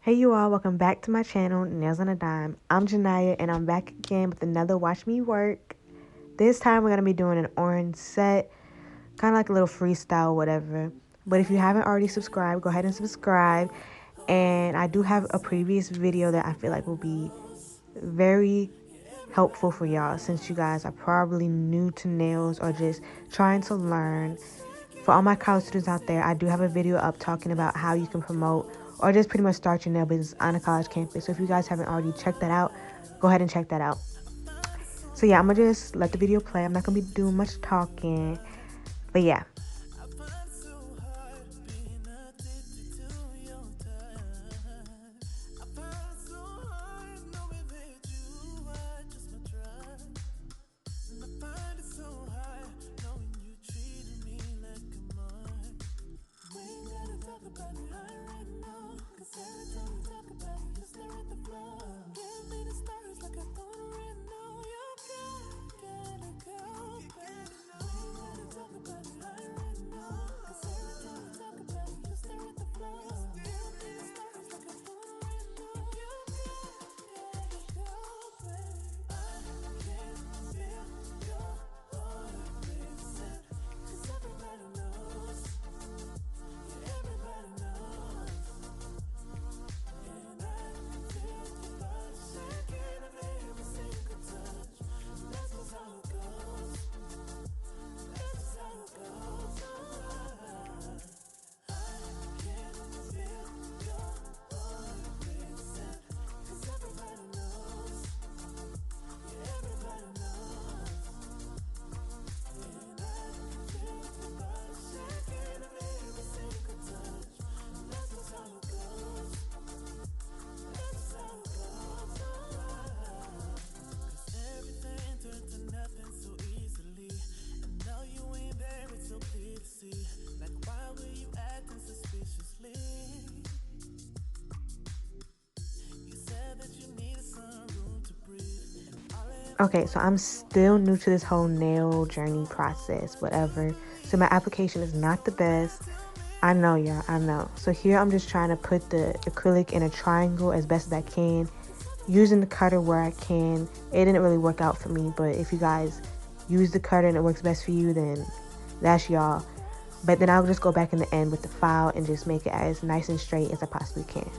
Hey you all, welcome back to my channel, Nails on a Dime. I'm Janaya and I'm back again with another Watch Me Work. This time we're going to be doing an orange set, kind of like a little freestyle, whatever. But if you haven't already subscribed, go ahead and subscribe. And I do have a previous video that I feel like will be very helpful for y'all since you guys are probably new to nails or just trying to learn. For all my college students out there, I do have a video up talking about how you can promote or just pretty much start your nail business on a college campus. So if you guys haven't already checked that out, go ahead and check that out. So yeah, I'm gonna just let the video play. I'm not gonna be doing much talking, but yeah. Okay, so I'm still new to this whole nail journey process, whatever. So my application is not the best. I know, y'all, I know. So here I'm just trying to put the acrylic in a triangle as best as I can, using the cutter where I can. It didn't really work out for me, but if you guys use the cutter and it works best for you, then that's y'all. But then I'll just go back in the end with the file and just make it as nice and straight as I possibly can.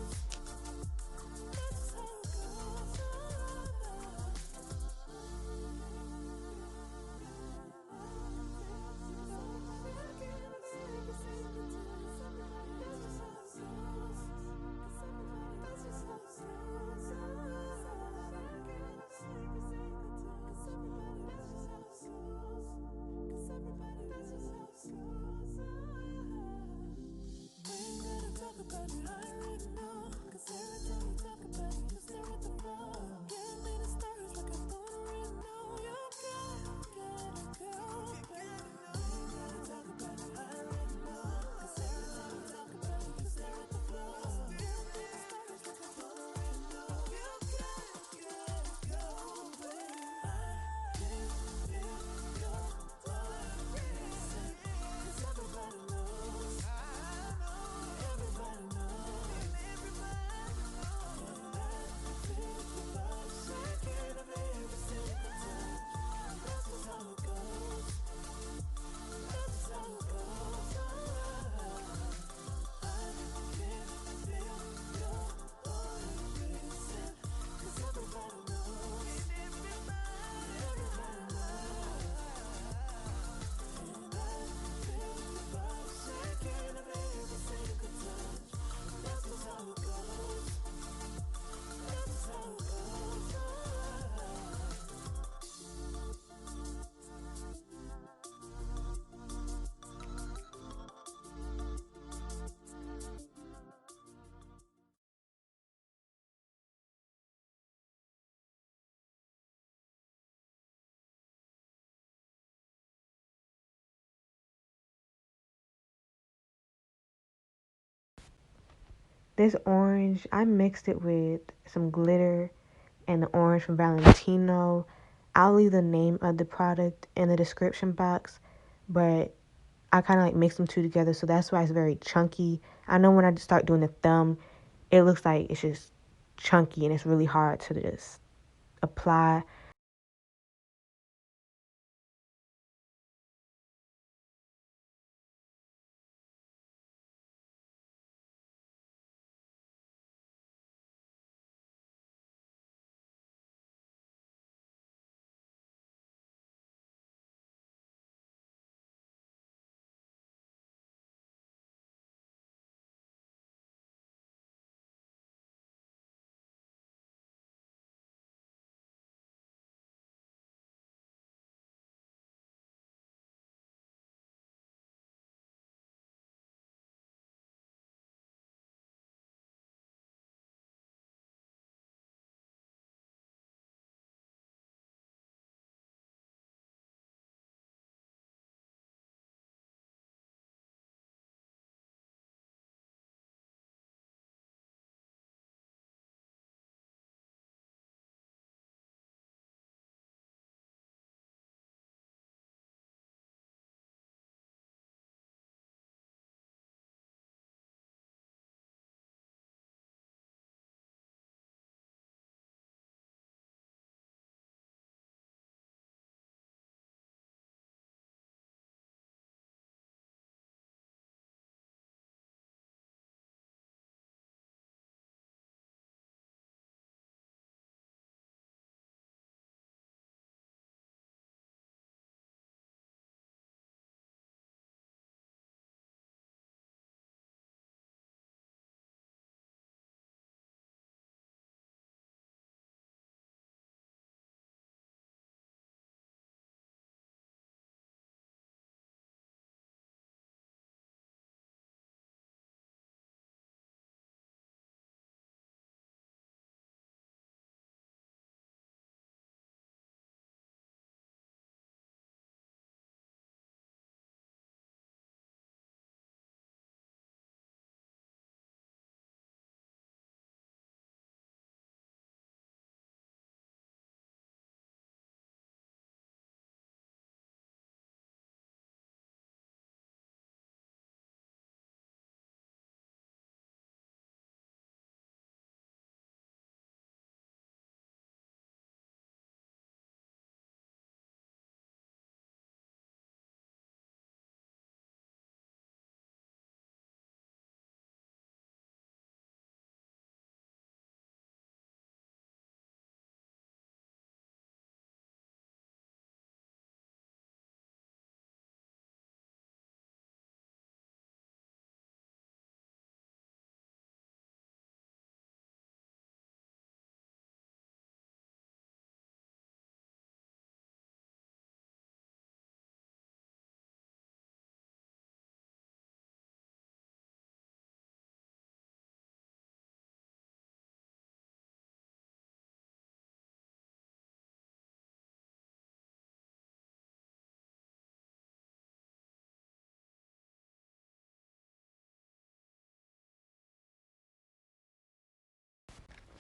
This orange, I mixed it with some glitter and the orange from Valentino. I'll leave the name of the product in the description box, but I kind of like mix them two together, so that's why it's very chunky. I know when I start doing the thumb, it looks like it's just chunky and it's really hard to just apply.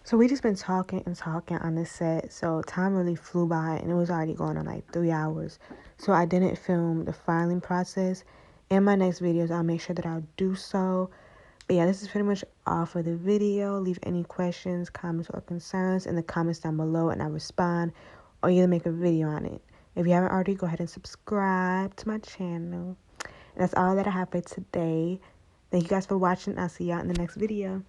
So we just been talking and talking on this set. So time really flew by and it was already going on like 3 hours. So I didn't film the filing process. In my next videos, I'll make sure that I'll do so. But yeah, this is pretty much all for the video. Leave any questions, comments, or concerns in the comments down below and I'll respond or either make a video on it. If you haven't already, go ahead and subscribe to my channel. And that's all that I have for today. Thank you guys for watching. I'll see y'all in the next video.